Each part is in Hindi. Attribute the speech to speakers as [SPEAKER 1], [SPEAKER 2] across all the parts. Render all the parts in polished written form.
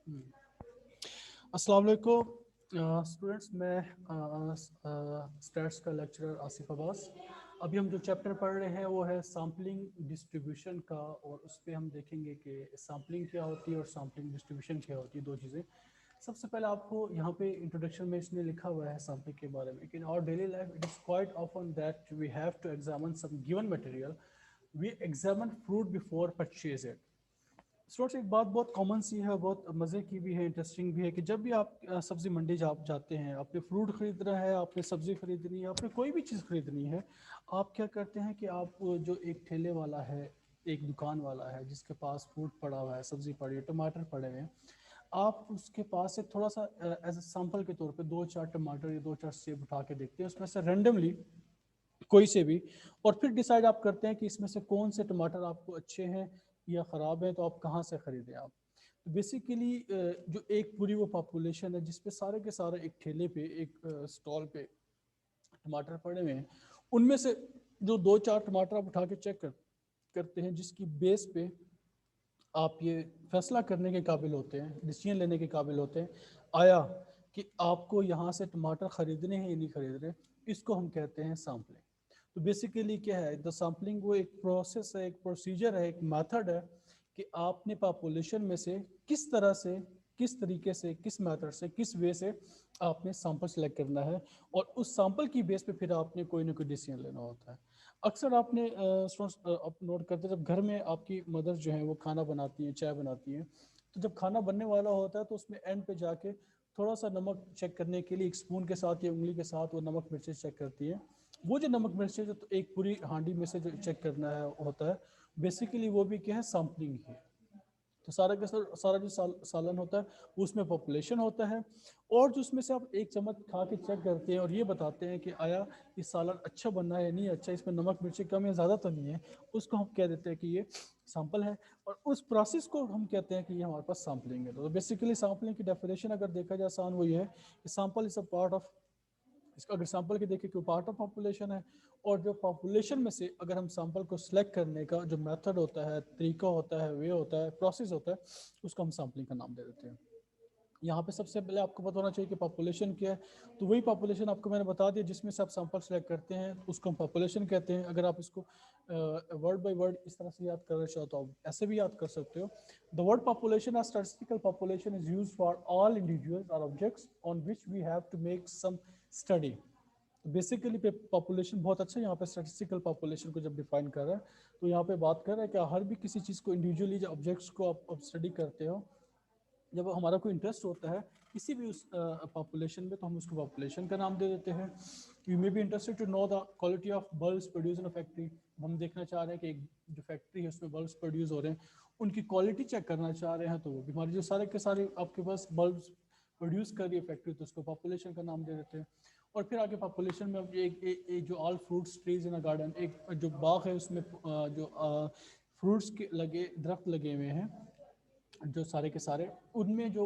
[SPEAKER 1] अस्सलाम वालेकुम स्टूडेंट्स, मैं स्टैट्स का लेक्चरर आसिफ अब्बास। अभी हम जो चैप्टर पढ़ रहे हैं वो है सैम्पलिंग डिस्ट्रीब्यूशन का, और उस पर हम देखेंगे कि सैम्पलिंग क्या होती है और सैम्पलिंग डिस्ट्रीब्यूशन क्या होती है, दो चीज़ें। सबसे पहले आपको यहाँ पे इंट्रोडक्शन में इसने लिखा हुआ है सैम्पलिंग के बारे में कि in our daily life it is quite often that we have to examine some given material, we examine fruit before purchase it. Students, एक बात बहुत कॉमन सी है, बहुत मज़े की भी है, इंटरेस्टिंग भी है कि जब भी आप सब्ज़ी मंडी जाते हैं, आपने फ्रूट ख़रीदना है, आपने सब्ज़ी ख़रीदनी है, आपने कोई भी चीज़ ख़रीदनी है, आप क्या करते हैं कि आप जो एक ठेले वाला है, एक दुकान वाला है जिसके पास फ्रूट पड़ा हुआ है, सब्ज़ी पड़ी है, टमाटर पड़े हुए हैं, आप उसके पास से थोड़ा सा एज ए सैम्पल के तौर पे दो चार टमाटर या दो चार सेब उठा के देखते हैं उसमें से रेंडमली, कोई से भी, और फिर डिसाइड आप करते हैं कि इसमें से कौन से टमाटर आपको अच्छे हैं या ख़राब हैं, तो आप कहाँ से ख़रीदें। आप तो बेसिकली जो एक पूरी वो पॉपुलेशन है जिसपे सारे के सारे एक ठेले पे, एक स्टॉल पे टमाटर पड़े हुए हैं, उनमें से जो दो चार टमाटर आप उठा के करते हैं, जिसकी बेस पे आप ये फैसला करने के काबिल होते हैं, डिसीजन लेने के काबिल होते हैं आया कि आपको यहाँ से टमाटर ख़रीदने हैं या नहीं ख़रीदने, इसको हम कहते हैं सैम्पलिंग। तो बेसिकली क्या है द सैम्पलिंग? वो एक प्रोसेस है, एक प्रोसीजर है, एक मेथड है कि आपने पॉपुलेशन में से किस तरह से, किस तरीके से, किस मेथड से, किस वे से आपने सैंपल सेलेक्ट करना है, और उस सैंपल की बेस पे फिर आपने कोई ना कोई डिसीजन लेना होता है। अक्सर आपने आप नोट करते हैं, जब घर में आपकी मदर जो है वो खाना बनाती हैं, चाय बनाती हैं, तो जब खाना बनने वाला होता है तो उसमें एंड पे जाके थोड़ा सा नमक चेक करने के लिए एक स्पून के साथ या उंगली के साथ वो नमक मिर्ची चेक करती है। वो जो नमक मिर्ची जो तो एक पूरी हांडी में से जो चेक करना है होता है, बेसिकली वो भी क्या है, सैम्पलिंग ही है। तो सारा का सारा जो सालन होता है उसमें पॉपुलेशन होता है, और जो उसमें से आप एक चम्मच खा के चेक करते हैं और ये बताते हैं कि आया ये सालन अच्छा बनना है या नहीं अच्छा, इसमें नमक मिर्ची कम या ज़्यादा तो नहीं है, उसको हम कह देते हैं कि ये सैंपल है। और उस प्रोसेस को हम कहते हैं कि ये हमारे पास सैम्पलिंग है। तो बेसिकली सैम्पलिंग की डेफिनेशन अगर देखा जाए आसान, वो ये है कि sample is a part of, इसका अगर सैंपल की देखें कि पार्ट ऑफ पॉपुलेशन है, और जो पॉपुलेशन में से अगर हम सैंपल को सिलेक्ट करने का जो मेथड होता है, तरीका होता है, वे होता है, प्रोसेस होता है, उसको हम सैंपलिंग का नाम दे देते हैं। यहाँ पे सबसे पहले आपको पता होना चाहिए कि पॉपुलेशन क्या है। तो वही पॉपुलेशन आपको मैंने बता दिया जिसमें से आप सैंपल सेलेक्ट करते हैं, उसको हम पॉपुलेशन कहते हैं। अगर आप इसको वर्ड बाय वर्ड इस तरह से याद करना चाहो तो आप ऐसे भी याद कर सकते हो। द वर्ड पॉपुलेशन, और statistical population is used for all individuals और objects on which we have to make some study. Basically पे पॉपुलेशन बहुत अच्छा है, यहाँ पे स्टैटिस्टिकल पॉपुलेशन को जब डिफाइन कर रहा है तो यहाँ पे बात कर रहा है कि हर भी किसी चीज़ को इंडिविजुअली, जो ऑब्जेक्ट्स को आप स्टडी करते हो, जब हमारा कोई इंटरेस्ट होता है किसी भी उस पॉपुलेशन में, तो हम उसको पॉपुलेशन का नाम दे देते हैं। You may be interested to know the quality of bulbs produce in a factory. हम देखना चाह रहे हैं कि एक जो फैक्ट्री है उसमें बल्ब्स प्रोड्यूस हो रहे हैं, उनकी क्वालिटी चेक करना चाह रहे हैं, तो वो भी हमारे जो सारे के सारे आपके पास बल्ब्स प्रोड्यूस कर रही है फैक्ट्री, तो उसको पॉपुलेशन का नाम दे देते हैं। और फिर आगे पॉपुलेशन में एक जो all fruits trees in a garden, एक जो बाग है उसमें जो फ्रूट्स के लगे, दरख्त लगे हुए हैं, जो सारे के सारे, उनमें जो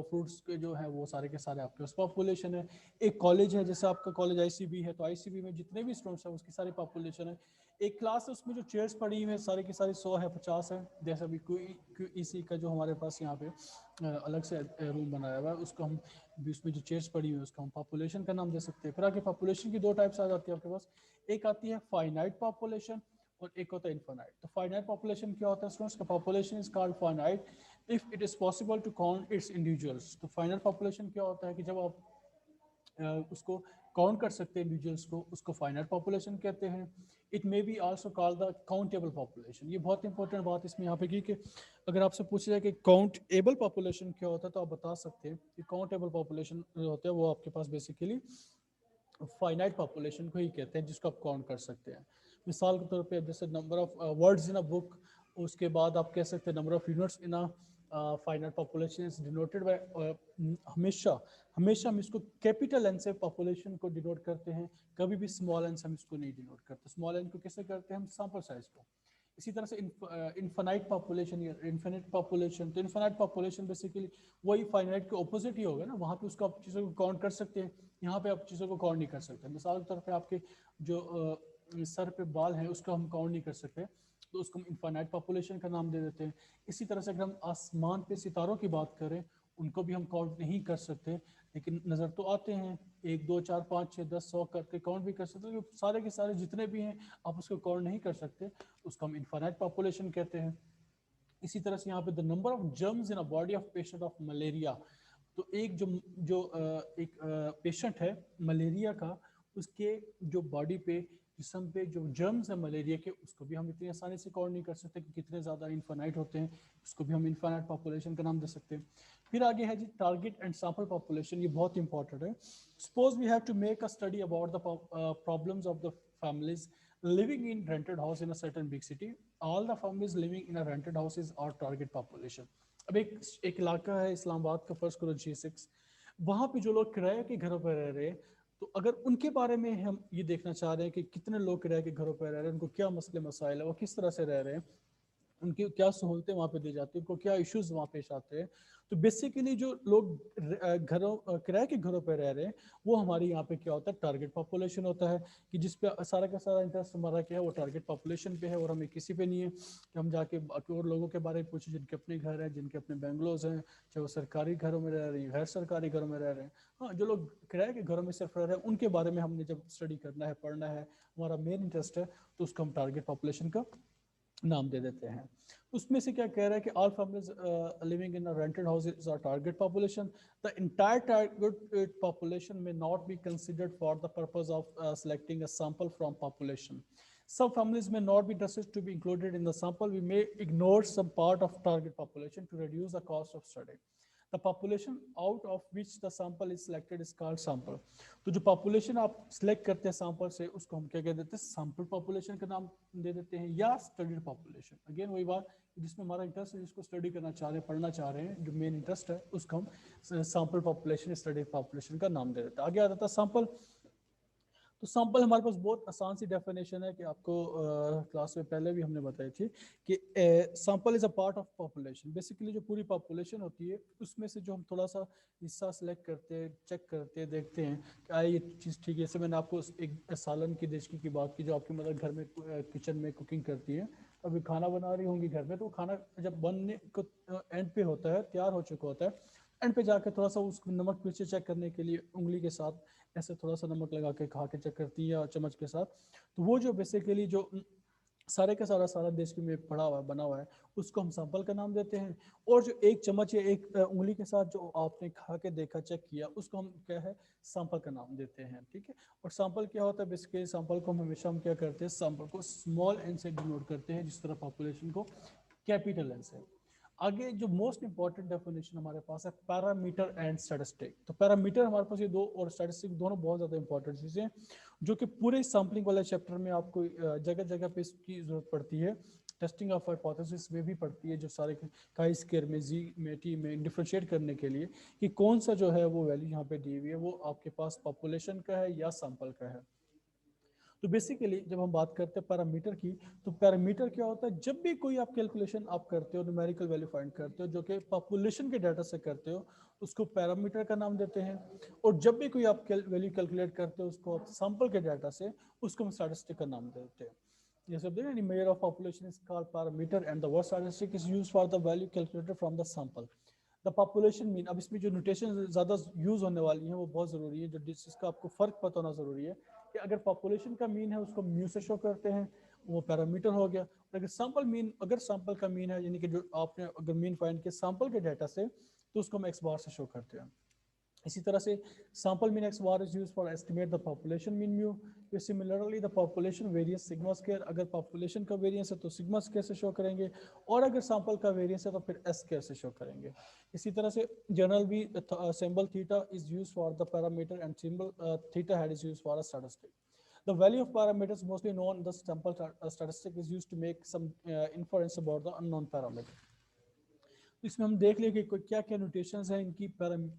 [SPEAKER 1] फ्रूट्स के जो है वो सारे के सारे आपके पास पॉपुलेशन है। एक कॉलेज है, जैसे आपका कॉलेज आईसीबी है, तो आईसीबी में जितने भी स्टूडेंट्स हैं उसकी सारी पॉपुलेशन है। एक क्लास है उसमें जो चेयर्स पड़ी हुई हैं सारे के सारे 100 है, 50 है। जैसा अभी क्यू का जो हमारे पास यहाँ पे अलग से रूम बनाया हुआ है, उसको हम भी, उसमें जो चेयर्स पड़ी हुई है उसको हम पॉपुलेशन का नाम दे सकते हैं। फिर आगे पॉपुलेशन की दो टाइप्स आ जाती है आपके पास। एक आती है फाइनाइट पॉपुलेशन और एक होता है इनफाइनाइट। तो फाइनाइट पॉपुलेशन क्या होता है स्टूडेंट्स? का population is called finite if it is possible to count its individuals. तो फाइनल पॉपुलेशन क्या होता है कि जब आप उसको काउंट कर सकते हैं इंडिविजुअल्स को, उसको फाइनाइट पॉपुलेशन कहते हैं। It may be also called the countable population. ये बहुत इंपॉर्टेंट बात इसमें यहाँ पे की कि अगर आपसे पूछा जाए कि काउंटेबल पॉपुलेशन क्या होता है, तो आप बता सकते हैं कि काउंटेबल पॉपुलेशन जो होता है वो आपके पास बेसिकली फाइनाइट पॉपुलेशन को ही कहते हैं, जिसको आप काउंट कर सकते हैं। मिसाल के तौर पे जैसे number of words in a book, उसके बाद आप कह सकते हैं number of units in a finite population is denoted by, हमेशा हमेशा हम इसको कैपिटल एन से पॉपुलेशन को डिनोट करते हैं, कभी भी स्मॉल एन से हम इसको नहीं डिनोट करते। स्मॉल एन को कैसे करते हैं हम? सैंपल साइज को। इसी तरह से इनफाइनाइट पॉपुलेशन या इनफिनिट पॉपुलेशन, तो इनफाइनाइट पॉपुलेशन बेसिकली वही फाइनाइट के ऑपोजिट ही होगा ना, वहाँ पे उसको आप चीज़ों को काउंट कर सकते हैं, यहाँ पे आप चीज़ों को काउंट नहीं कर सकते। मिसाल के तौर पे आपके जो सर पे बाल है उसको हम काउंट नहीं कर सकते, तो उसको हम इनफाइनाइट पॉपुलेशन का नाम दे देते हैं। इसी तरह से अगर हम आसमान पे सितारों की बात करें, उनको भी हम काउंट नहीं कर सकते, लेकिन नज़र तो आते हैं, 1 2 4 5 6 10 100 करके काउंट भी कर सकते हैं, सारे के सारे जितने भी हैं आप उसको काउंट नहीं कर सकते, उसको हम इनफाइनाइट पॉपुलेशन कहते हैं। इसी तरह से यहाँ पे the number of germs in a body of patient of malaria, तो एक एक पेशेंट है मलेरिया का, उसके जो बॉडी पे जिस्म पे जो जर्म्स है मलेरिया के, उसको भी हम इतनी आसानी से काउंट नहीं कर सकते कि कितने ज़्यादा इनफाइनाइट होते हैं, उसको भी हम इनफाइनाइट पॉपुलेशन का नाम दे सकते हैं। फिर आगे है जी टारगेट एंड सैंपल पॉपुलेशन, ये बहुत इंपॉर्टेंट है। Suppose we have to make a study about the problems of the families living in rented house in a certain big city. All the families living in a rented house is our target population. अब एक इलाका है इस्लामाबाद का, फर्स्ट करो G6, वहाँ पे जो लोग किराए के घरों पर रह रहे हैं, तो अगर उनके बारे में हम ये देखना चाह रहे हैं कि कितने लोग किराए के घरों पर रह रहे हैं, उनको क्या मसले मसाइल है, वो किस तरह से रह रहे हैं, उनकी क्या सहूलतें वहाँ पे दी जाती हैं, उनको क्या इश्यूज वहाँ पेश आते हैं, तो बेसिकली जो लोग घरों किराए के घरों पे रह रहे हैं, वो हमारी यहाँ पे क्या होता है, टारगेट पॉपुलेशन होता है, कि जिस पे सारा का सारा इंटरेस्ट हमारा क्या है, वो टारगेट पॉपुलेशन पे है, और हमें किसी पे नहीं है कि हम जाके बाकी और लोगों के बारे में पूछें जिनके अपने घर हैं, जिनके अपने बेंगलोज हैं, चाहे वो सरकारी घरों में रह रहे हैं, गैर सरकारी घरों में रह रहे हैं। हाँ, जो लोग किराए के घरों में सिर्फ रह रहे हैं, उनके बारे में हमने जब स्टडी करना है, पढ़ना है, हमारा मेन इंटरेस्ट है, तो उसको हम टारगेट पॉपुलेशन का नाम दे देते हैं। उसमें से क्या कह रहा है कि all families living in rented house is our target population. The entire target population में not be considered for the purpose of selecting a sample from population. Some families may not be interested to be included in the sample. We may ignore some part of target population to reduce the cost of study. The population out of which the sample is selected is called sample. तो जो population आप select करते हैं sample से, उसको हम क्या कह देते हैं, sample population का नाम दे देते हैं, या studied population। Again वही बात, जिसमें हमारा इंटरेस्ट है, जिसको स्टडी करना चाह रहे हैं, पढ़ना चाह रहे हैं, जो मेन इंटरेस्ट है, उसको हम सैंपल पॉपुलेशन, स्टडी पॉपुलेशन का नाम दे देते हैं। आगे आ जाता है सैंपल। तो सैंपल हमारे पास बहुत आसान सी डेफिनेशन है कि आपको क्लास में पहले भी हमने बताई थी कि sample is a part of population. Basically जो पूरी पॉपुलेशन होती है, उसमें से जो हम थोड़ा सा हिस्सा सेलेक्ट करते हैं, चेक करते हैं, देखते हैं कि आए ये चीज़ ठीक है। जैसे मैंने आपको एक सालन की डिश की बात की, जो आपकी मतलब घर में किचन में कुकिंग करती है, अभी खाना बना रही होंगी घर में, तो खाना जब बनने को एंड पे होता है, तैयार हो चुका होता है, एंड पे जाकर थोड़ा सा उस नमक मिर्ची चेक करने के लिए उंगली के साथ ऐसे थोड़ा सा नमक लगा के खा के चेक करती है, या चम्मच के साथ, तो वो जो बेसिकली जो सारे का सारा देश में पड़ा हुआ है, बना हुआ है, उसको हम सैंपल का नाम देते हैं। और जो एक चम्मच या एक उंगली के साथ जो आपने खा के देखा, चेक किया, उसको हम क्या है, सैंपल का नाम देते हैं। ठीक है। और सैंपल क्या होता है, बेसिकली सैंपल को हम हमेशा हम क्या करते हैं, सैंपल को स्मॉल एन से डिनोट करते हैं, जिस तरह पॉपुलेशन को कैपिटल एन से। आगे जो मोस्ट इंपॉर्टेंट डेफिनेशन हमारे पास है, पैरामीटर एंड स्टैटिस्टिक। तो पैरामीटर हमारे पास ये दो, और स्टैटिस्टिक दोनों बहुत ज़्यादा इंपॉर्टेंट चीज़ें हैं, जो कि पूरे सैम्पलिंग वाले चैप्टर में आपको जगह जगह पे इसकी ज़रूरत पड़ती है। टेस्टिंग ऑफ हाइपोथेसिस में भी पड़ती है, जो सारे काई स्क्वायर में, जी में, टी में डिफरेंशिएट करने के लिए कि कौन सा जो है वो वैल्यू यहाँ पे दी हुई है, वो आपके पास पॉपुलेशन का है या सैंपल का है। तो बेसिकली जब हम बात करते हैं पैरामीटर की, तो पैरामीटर क्या होता है, जब भी कोई आप कैलकुलेशन आप करते हो, न्यूमेरिकल वैल्यू फाइंड करते हो, जो कि पॉपुलेशन के डाटा से करते हो, उसको पैरामीटर का नाम देते हैं। और जब भी कोई आप वैल्यू कैलकुलेट करते हो, उसको आप सैंपल के डाटा से, उसको हम स्टैटिस्टिक का नाम देते हैं। ये सब देखिए, measure of population is called parameter and the word statistic is used for the value calculated from the sample. The population mean, अब इसमें जो नोटेशन ज़्यादा यूज़ होने वाली हैं वो बहुत ज़रूरी है, जो जिसका आपको फ़र्क पता होना ज़रूरी है कि अगर पॉपुलेशन का मीन है उसको म्यू से शो करते हैं, वो पैरामीटर हो गया। अगर सैंपल मीन, अगर सैंपल का मीन है, यानी कि जो आपने अगर मीन फाइंड किया सैंपल के डाटा से, तो उसको हम एक्स बार से शो करते हैं। इसी तरह से sample mean x bar is used for estimate the population mean mu. Similarly the population variance sigma square, अगर population का variance है तो sigma square से शो करेंगे, और अगर sample का variance है तो फिर s square से शो करेंगे। इसी तरह से general भी symbol theta is used for the parameter and symbol theta hat is used for a statistic. The value of parameters mostly known, the sample statistic is used to make some inference about the unknown parameter. इसमें हम देख लें कि क्या क्या नोटेशंस हैं इनकी,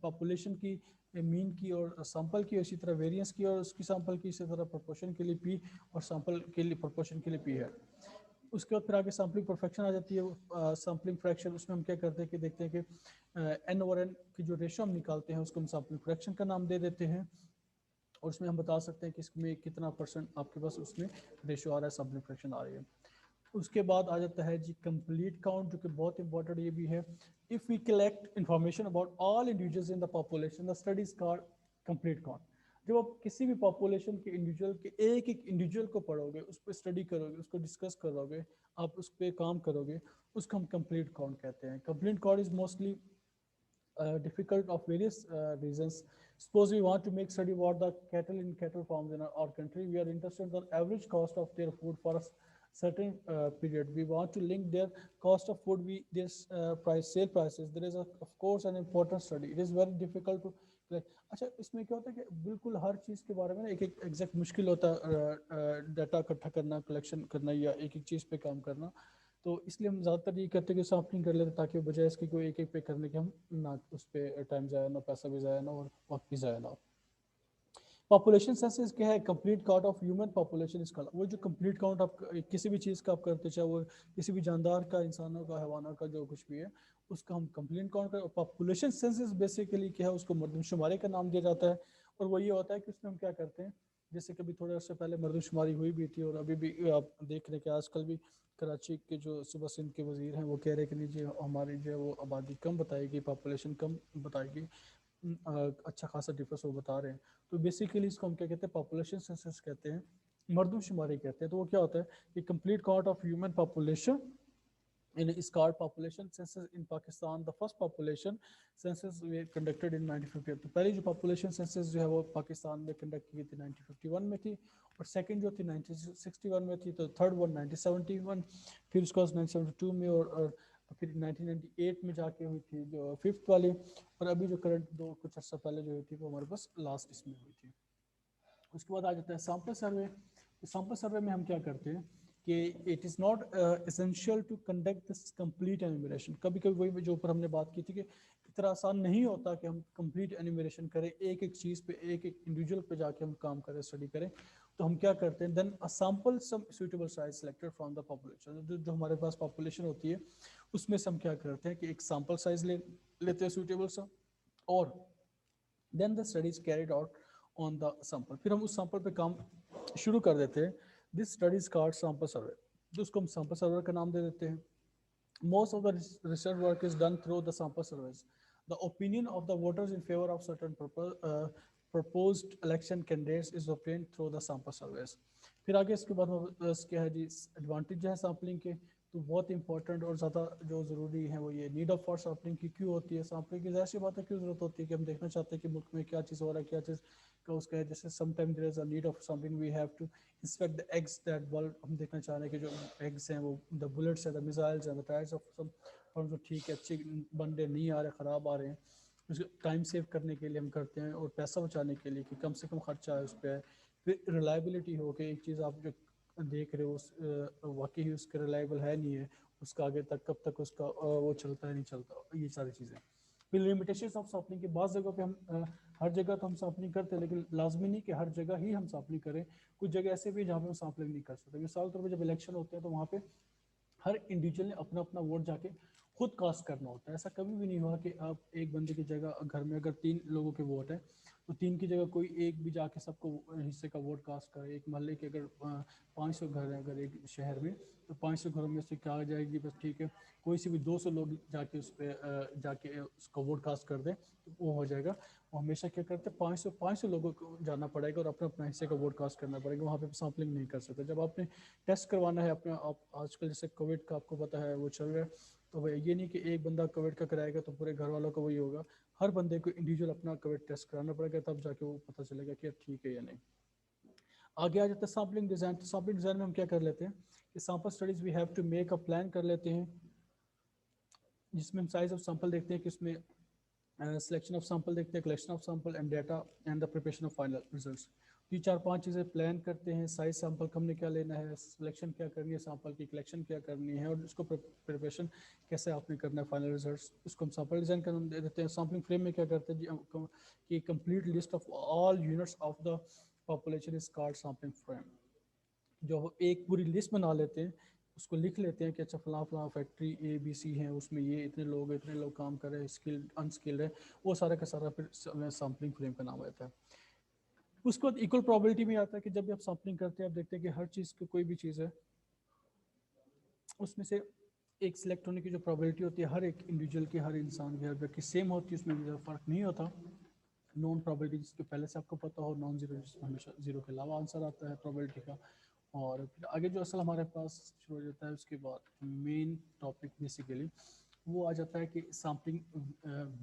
[SPEAKER 1] पॉपुलेशन की, मीन की और सैंपल की, इसी तरह वेरिएंस की और उसकी सैंपल की, इसी तरह प्रोपोर्शन के लिए पी और सैंपल के लिए प्रोपोर्शन के लिए पी है। उसके बाद फिर आगे सैम्पलिंग परफेक्शन आ जाती है, सैम्पलिंग फ्रैक्शन। उसमें हम क्या करते हैं कि देखते हैं कि एन ओवर एन की जो रेशो हम निकालते हैं, उसको हम सैम्पलिंग फ्रैक्शन का नाम दे देते हैं, और उसमें हम बता सकते हैं कि इसमें कितना % आपके पास उसमें रेशो आ रहा है, सैम्पलिंग फ्रैक्शन आ रही है। उसके बाद आ जाता है जी कंप्लीट काउंट, जो कि बहुत इंपॉर्टेंट ये भी है। If we collect information about all individuals in the population the study is called complete count. जब आप किसी भी पॉपुलेशन के इंडिविजुअल के एक एक इंडिविजुअल को पढ़ोगे, उस पर स्टडी करोगे, उसको डिस्कस करोगे, आप उस पर काम करोगे, उसको हम कंप्लीट काउंट कहते हैं। Complete count is mostly difficult of various reasons. Suppose we want to make study about the cattle in cattle farms in our country. We are interested in the average cost of their food for a certain period. We want to link their cost of food with this price, sale prices. There is of course an important study. It is very difficult to collect. अच्छा, इसमें क्या होता है कि बिल्कुल हर चीज़ के बारे में ना एक एक एग्जैक्ट मुश्किल होता है डाटा इकट्ठा करना, कलेक्शन करना या एक एक चीज़ पे काम करना। तो इसलिए हम ज़्यादातर ये करते हैं कि सैम्पलिंग कर लेते हैं, ताकि बजाय इसके कोई एक एक पे करने के हम ना उस पर टाइम ज़ाया ना, पैसा भी ज़ाया ना और वक्त भी ज़ाया ना। पॉपुलेशन सेंसस क्या है? Complete count of human population इसका वो जो कंप्लीट काउंट आप किसी भी चीज़ का आप करते, चाहे वो किसी भी जानदार का, इंसानों का, हैवानों का, जो कुछ भी है, उसका हम कंप्लीट काउंट कर। पॉपुलेशन सेंसस बेसिकली क्या है? उसको मरदमशुमारी का नाम दिया जाता है। और वो ये होता है कि उसमें हम क्या करते हैं, जैसे कभी थोड़े अर्से पहले मरदमशुमारी हुई भी थी, और अभी भी आप देख रहे हैं कि आजकल भी कराची के जो सुबह सिंध के वजीर हैं वो कह रहे हैं कि नहीं जी, हमारी जो है वो आबादी कम बताएगी, पॉपुलेशन कम बताएगी। अच्छा खासा डिफरेंस वो बता रहे हैं। तो बेसिकली इसको हम क्या कहते हैं? पॉपुलेशन सेंसस कहते हैं, मरदमशुमारी कहते हैं। तो वो क्या होता है कि complete count of human population in is called population census in Pakistan. The first population census we conducted in 1958. तो पहली जो population census जो है वो पाकिस्तान में कंडक्ट की थी 1951 में थी, और सेकंड जो थी 1961 में थी, तो थर्ड वन 1971, फिर उसके बाद 1972 में, और फिर 1998 में जाके हुई थी जो फिफ्थ वाली, और अभी जो करंट दो कुछ अर्सा पहले जो हुई थी वो हमारे पास लास्ट इसमें हुई थी। उसके बाद आ जाता है सैम्पल सर्वे। सैम्पल सर्वे में हम क्या करते हैं कि it is not essential to conduct this complete enumeration. कभी कभी वही जो ऊपर हमने बात की थी कि इतना आसान नहीं होता कि हम कंप्लीट एन्यूमरेशन करें, एक एक चीज़ पे, एक एक इंडिविजुअल पे जाके हम काम करें, स्टडी करें। तो हम क्या करते हैं, then a sample some suitable size selected from the population. जो हमारे पास पॉपुलेशन होती है उसमें से हम क्या करते हैं कि एक सैम्पल साइज लेते हैं सूटेबल सा, और then the study is carried out on the sample. फिर हम उस सैंपल पे काम शुरू कर देते हैं। This study is called sample survey, तो उसको हम सैंपल सर्वे का नाम दे देते हैं। Most of the research work is done through the sample surveys. The opinion of the voters in favor of certain proposed election candidates is obtained through the sample surveys. फिर आगे इसके बाद क्या है जी, एडवांटेज है सैम्पलिंग के। तो बहुत इंपॉर्टेंट और ज़्यादा जो ज़रूरी है वो ये नीड ऑफ फॉर सैम्पलिंग की क्यों होती है। सैम्पलिंग की ज़ाहिर सी बात है क्यों ज़रूरत होती है कि हम देखना चाहते हैं कि मुल्क में क्या चीज़ हो रहा है, क्या चीज़ का उसका है। जैसे sometime there is a need of sampling, we have to inspect the eggs that ball. हम देखना चाह रहे हैं कि जो एग्स हैं वो, द बुलेट्स हैं, द मिसाइल्स हैं, द टायर्स ऑफ सम और जो ठीक है, अच्छे बन रहे नहीं आ रहे, ख़राब आ रहे हैं। उसको टाइम सेव करने के लिए हम करते हैं, और पैसा बचाने के लिए कि कम से कम खर्चा है उस पर। फिर रिलायबिलिटी हो कि एक चीज़ आप जो देख रहे हो उस वाकई ही उसका रिलायबल है नहीं है, उसका आगे तक कब तक उसका वो चलता है नहीं चलता, ये सारी चीज़ें। फिर लिमिटेशंस ऑफ सैम्पलिंग की, बाज़ जगह पे हम हर जगह तो हम सैम्पलिंग करते हैं, लेकिन लाजमी नहीं कि हर जगह ही हम सैम्पलिंग करें। कुछ जगह ऐसे भी जहाँ पे हम सैम्पलिंग नहीं कर सकते। मिसाल तौर पर जब इलेक्शन होते हैं तो वहाँ पे हर इंडिविजुअल ने अपना अपना वोट जाके खुद कास्ट करना होता है। ऐसा कभी भी नहीं हुआ कि आप एक बंदे की जगह, घर में अगर 3 लोगों के वोट है तो 3 की जगह कोई एक भी जाके सबको हिस्से का वोट कास्ट करे। एक मोहल्ले के अगर 500 घर है अगर एक शहर में, तो 500 घरों में से क्या आ जाएगी, बस ठीक है कोई से भी 200 लोग जाके उस पर जाके उसका वोट कास्ट कर दें तो वो हो जाएगा। वो हमेशा क्या करते हैं, 500 लोगों को जाना पड़ेगा और अपना अपना हिस्से का वोट कास्ट करना पड़ेगा। वहाँ पे सैम्पलिंग नहीं कर सकते। जब आपने टेस्ट करवाना है अपना, आप आजकल जैसे कोविड का आपको पता है वो चल रहा है, तो भाई ये नहीं कि एक बंदा कोविड का कराएगा तो पूरे घर वालों का वही होगा। हर बंदे को इंडिविजुअल अपना कोविड टेस्ट कराना पड़ेगा, तब जाके वो पता चलेगा कि ठीक है या नहीं। आगे आ जाता है सैम्पलिंग डिज़ाइन। तो सैम्पलिंग डिज़ाइन में हम क्या कर लेते हैं कि sample studies we have to make a plan कर लेते हैं, जिसमें हम साइज ऑफ सैंपल देखते हैं कि उसमें सिलेक्शन ऑफ सैंपल देखते हैं, collection of sample and data and the preparation of final results. ये 4-5 चीज़ें प्लान करते हैं। साइज सैंपल का हमने क्या लेना है, सिलेक्शन क्या करनी है सैंपल की, कलेक्शन क्या करनी है, और उसको प्रिपरेशन कैसे आपने करना है, फाइनल रिजल्ट्स। उसको हम सैंपल डिज़ाइन कर दे देते हैं। सैम्पलिंग फ्रेम में क्या करते हैं जी, कि complete list of all units of the population is called sampling frame. जो एक पूरी लिस्ट बना लेते हैं, उसको लिख लेते हैं कि अच्छा फलां फलां फैक्ट्री ए बी सी है, उसमें ये इतने लोग काम कर रहे हैं, स्किल्ड अनस्किल्ड है, वो सारा का सारा फिर सैम्पलिंग फ्रेम का नाम आता है। उसके बाद इक्वल प्रोबेबिलिटी में आता है कि जब भी आप सैम्पलिंग करते हैं आप देखते हैं कि हर चीज़ की कोई भी चीज़ है उसमें से एक सिलेक्ट होने की जो प्रोबेबिलिटी होती है हर एक इंडिविजुअल की, हर इंसान की, हर व्यक्ति सेम होती है, उसमें भी ज़्यादा फ़र्क नहीं होता। नॉन प्रोबेबिलिटी जिसके पहले से आपको पता हो, नॉन जीरो जिसमें हमेशा जीरो के अलावा आंसर आता है प्रोबेबिलिटी का। और फिर आगे जो असल हमारे पास शुरू हो जाता है, उसके बाद मेन टॉपिक बेसिकली वो आ जाता है कि सैम्पलिंग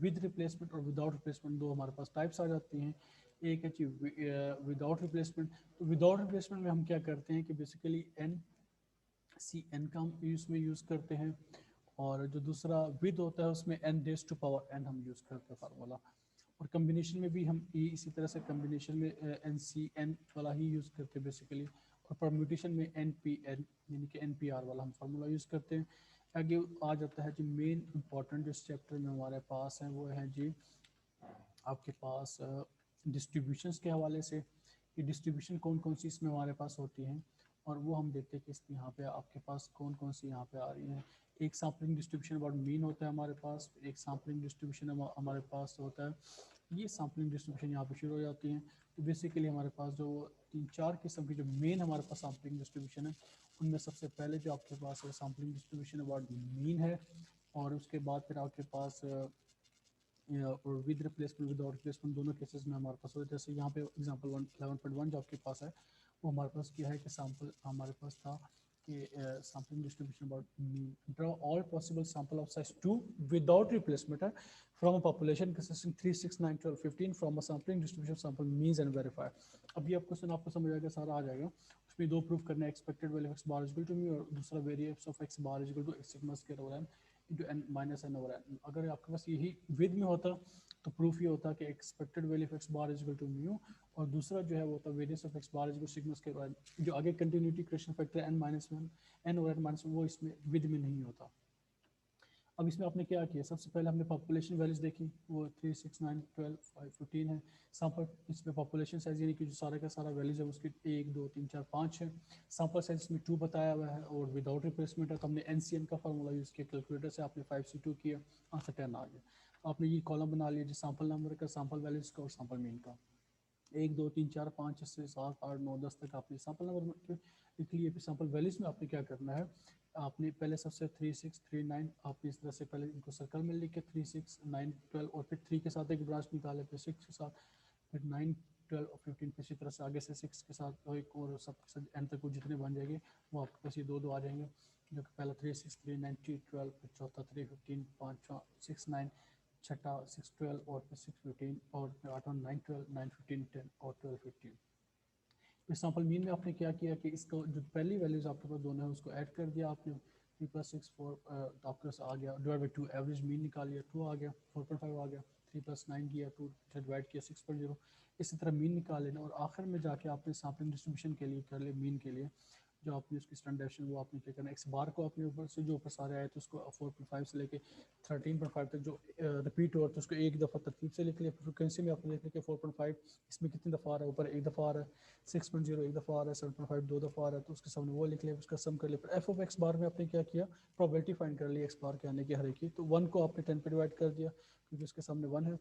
[SPEAKER 1] विद रिप्लेसमेंट और विदाउट रिप्लेसमेंट, दो हमारे पास टाइप्स आ जाती हैं। एक है जी विदाउट रिप्लेसमेंट। तो विदाउट रिप्लेसमेंट में हम क्या करते हैं कि बेसिकली एन का हम इसमें यूज़ करते हैं, और जो दूसरा विद होता है उसमें n raise to power n हम यूज़ करते हैं फार्मूला। और कम्बिनेशन में भी हम इसी तरह से कम्बिनेशन में एन सी एन वाला ही यूज़ करते हैं बेसिकली। और परम्यूटेशन में एन पी एन यानी कि एन पी आर वाला हम फार्मूला यूज़ करते हैं। आगे आ जाता है जी मेन इंपॉर्टेंट, जिस चैप्टर में हमारे पास है वो है जी आपके पास डिस्ट्रीब्यूशंस के हवाले से, कि डिस्ट्रीब्यूशन कौन कौन सी इसमें हमारे पास होती हैं, और वो हम देखते हैं कि इसमें यहाँ पे आपके पास कौन कौन सी यहाँ पे आ रही हैं। एक सैम्पलिंग डिस्ट्रीब्यूशन अबाउट मीन होता है हमारे पास, एक सैम्पलिंग डिस्ट्रीब्यूशन हमारे पास होता है, ये सैम्पलिंग डिस्ट्रीब्यूशन यहाँ पे शुरू हो जाती हैं। तो बेसिकली हमारे पास जो 3-4 किस्म की जो मेन हमारे पास सैम्पलिंग डिस्ट्रीब्यूशन है, उनमें सबसे पहले जो आपके पास है सैम्पलिंग डिस्ट्रीब्यूशन अबाउट मीन है, और उसके बाद फिर आपके पास और विद रिप्लेसमेंट विदाउट रिप्लेसमेंट दोनों केसेस में हमारे पास हो। जैसे यहाँ पे एग्जांपल 11.1 जो आपके पास है, वो हमारे पास क्या है कि सैम्पल हमारे पास था कि sampling distribution about mean, draw all possible sample of size 2 without replacement है from a population consisting 3, 6, 9, 12, 15 from a sampling distribution sample means and verify. अब ये क्वेश्चन आपको समझ आएगा, सारा आ जाएगा। उसमें दो प्रूफ करना है, expected value of x bar equal to mu, और दूसरा variance of x bar equal to x sigma square over n into n minus n over n. अगर आपके पास यही विद में होता तो प्रूफ ये होता कि expected value of x bar is equal to mu, और दूसरा जो है वो होता variance of x bar is equal to sigma square over n. जो आगे continuity question factor n minus one n over n minus, वो इसमें विद में नहीं होता। अब इसमें आपने क्या किया, सबसे पहले हमने पॉपुलेशन वैल्यूज देखी, वो 3, 6, 9, 12, 5, 15 है। सैम्पल इसमें पॉपुलेशन साइज यानी कि जो सारा का सारा वैल्यूज है उसकी 1, 2, 3, 4, 5 है। सैम्पल साइज इसमें 2 बताया हुआ है, और विदाउट रिप्लेसमेंट है तो हमने एनसीएन का फार्मूला यूज़ किया, कैलकुलेटर से आपने 5 से 2 किया, आंसर 10 आ गया। आपने ये कॉलम बना लिया जो सैम्पल नंबर का, सैम्पल वैल्यूज का और सैम्पल मीन का। 1, 2, 3, 4, 5, 6, 7, 8, 9, 10 तक आपने सैम्पल नंबर लिख लिए। फिर सैम्पल वैल्यूज में आपने क्या करना है, आपने पहले सबसे 3, 6, 3, 9 आपने इस तरह से पहले इनको सर्कल में लिख के 3, 6, 9, 12, और फिर 3 के साथ एक ब्रांच निकाले, फिर 6 के साथ, फिर 9, 12 और 15, फिर इसी तरह से आगे से 6 के साथ एक और सब के साथ एंड तक वो जितने बन जाएंगे वो आपके पास ये दो आ जाएंगे। जो कि पहला 3, 6, 3, 9, 12, फिर चौथा 3, 15, 5, 6, 9, छठा 6, 12 और फिर 6, 15, और फिर आठवां 9, 12, 9, 15, 10 और 12, 15। फिर सैम्पल मीन में आपने क्या किया कि इसको जो पहली वैल्यूज आपके पास दोनों है उसको ऐड कर दिया आपने, 3 + 6 4, तो आपके पास आ गया, डिवाइड बाई 2 एवरेज मीन निकाल लिया, 2 आ गया, 4.5 आ गया, 3 + 9 किया 2, डिवाइड किया 6.0, इसी तरह मीन निकाल लेना। और आखिर में जाके आपने सैम्पलिंग डिस्ट्रीब्यूशन के लिए कर लिया मीन के लिए, जो आपने उसकी स्टैंडर्ड वो आपने क्या करना, एक्स बार को अपने ऊपर से जो ऊपर सारे आए थे उसको 4.5 से लेके 13.5 तक जो रिपीट हुआ तो उसको एक दफ़ा तरतीब से लिख लिया। फ्रिक्वेंसी में आपने देख लिया कि 4.5 इसमें कितनी दफ़ा आ रहा है, ऊपर एक दफ़ा आ रहा है, 6.0 एक दफ़ा आ रहा है, 7.5 दो दफ़ा आ रहा है, तो उसके सामने वो लिख लिया, उसका सम कर लिया। फिर एफ ऑफ एक्स बार में आपने क्या किया, प्रोबेबिलिटी फाइंड कर ली एक्स बार के आने की हर एक की, तो 1 को आपने 10 पे डिवाइड कर दिया क्योंकि उसके सामने 1 है,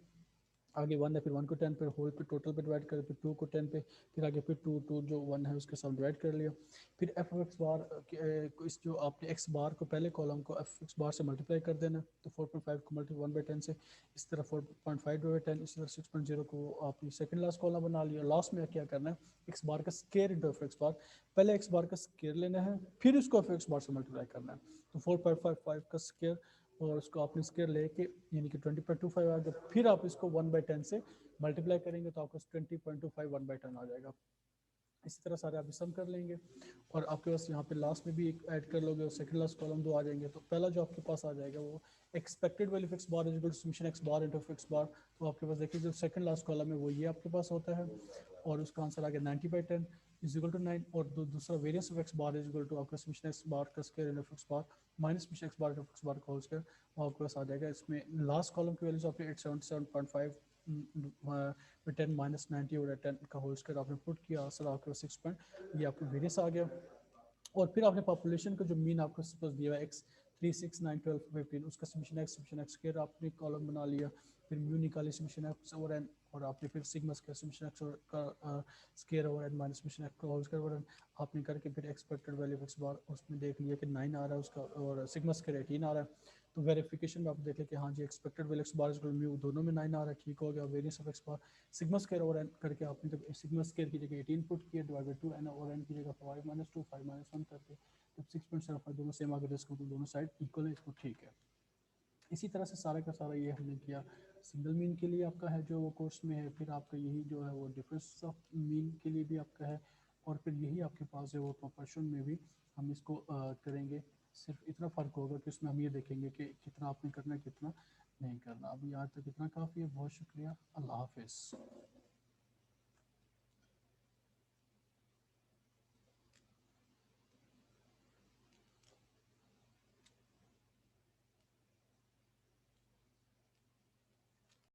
[SPEAKER 1] आगे 1 है, फिर 1 को 10 पे होल पे टोटल पे डिवाइड कर, फिर 2 को 10 पे, फिर आगे फिर 2 जो 1 है उसके साथ डिवाइड कर लिया। फिर एफ एक्स बार इस जो आपने एक्स बार को पहले कॉलम को एफ एक्स बार से मल्टीप्लाई कर देना, तो 4.5 को मल्टी 1/10 से, इस तरह 4.5/10, इसी तरह 6.0 को आपने सेकंड लास्ट कॉलम बना लिया। लास्ट में क्या करना है, एक्स बार का स्केयर इंटू एफ एक्स बार, पहले एक्स बार का स्केयर लेना है फिर उसको एफ एक्स बार से मल्टीप्लाई करना है, तो 4.55 का स्केयर और उसको आपने स्केयर लेके यानी कि 20.25 आ गया, फिर आप इसको 1/10 से मल्टीप्लाई करेंगे तो आपको 20.25 1/10 आ जाएगा। इसी तरह सारे आप सम कर लेंगे, और आपके पास यहाँ पे लास्ट में भी एक ऐड कर लोगे और सेकंड लास्ट कॉलम 2 आ जाएंगे। तो पहला जो आपके पास आ जाएगा वो expected value of x bar is equal to summation X bar into X bar, तो आपके पास देखिए जो सेकंड लास्ट कॉलम है वो ये आपके पास होता है, और उसका आंसर आ गया 90/10 इज इक्वल टू 9, और दूसरा variance of x bar is equal to आपका समेशन एक्स बार का square into X bar minus summation X bar into X bar का होल स्क्वायर, वो आपके पास आ जाएगा। इसमें लास्ट कॉलम की वैल्यूज आपने 877.5 10 माइनस 90 और 10 का होल स्क्वायर आपने पुट किया, आंसर आपके पास 6 पॉइंट, ये आपको वेरियस आ गया। और फिर आपने पॉपुलेशन का जो मीन आपको सपोज दिया है एक्स 3, 6, 9, 12, 15, उसका समेशन एक्स स्क्वायर आपने कॉलम बना लिया, फिर म्यू निकाली समेशन एक्स और एन और आपने फिर सिग्मा स्क्वायर समेशन एक्स का square over n minus summation x का होल स्क्वायर ओवर एन आपने करके फिर एक्सपेक्टेड वैल्यू एक्स बार उसमें देख लिया कि 9 आ रहा है उसका और सिग्मा स्क्वायर 18 आ रहा है। तो वेरिफिकेशन में आप देख लें कि हाँ जी expected value X bar is mu दोनों में 9 आ रहा है, ठीक हो गया। Variance of x bar sigma square over N करके आपने जब सिग्मा स्क्वायर की जगह 18 पुट किया divide by 2 n over n की जगह 5 माइनस 2 5 माइनस 1 करके जब 6.75 दोनों सेम आगे इसको तो दोनों साइड इक्वल है, इसको ठीक है। इसी तरह से सारा का सारा ये हमने किया सिंगल मीन के लिए आपका है जो वो कोर्स में है, फिर आपका यही जो है वो डिफरेंस ऑफ मीन के लिए भी आपका है, और फिर यही आपके पास है वो प्रोपोर्शन में भी हम इसको करेंगे। सिर्फ इतना फ़र्क होगा कि उसमें हम ये देखेंगे कि कितना आपने करना है कितना नहीं करना। अभी यहाँ तक इतना काफ़ी है, बहुत शुक्रिया, अल्लाह हाफिज़।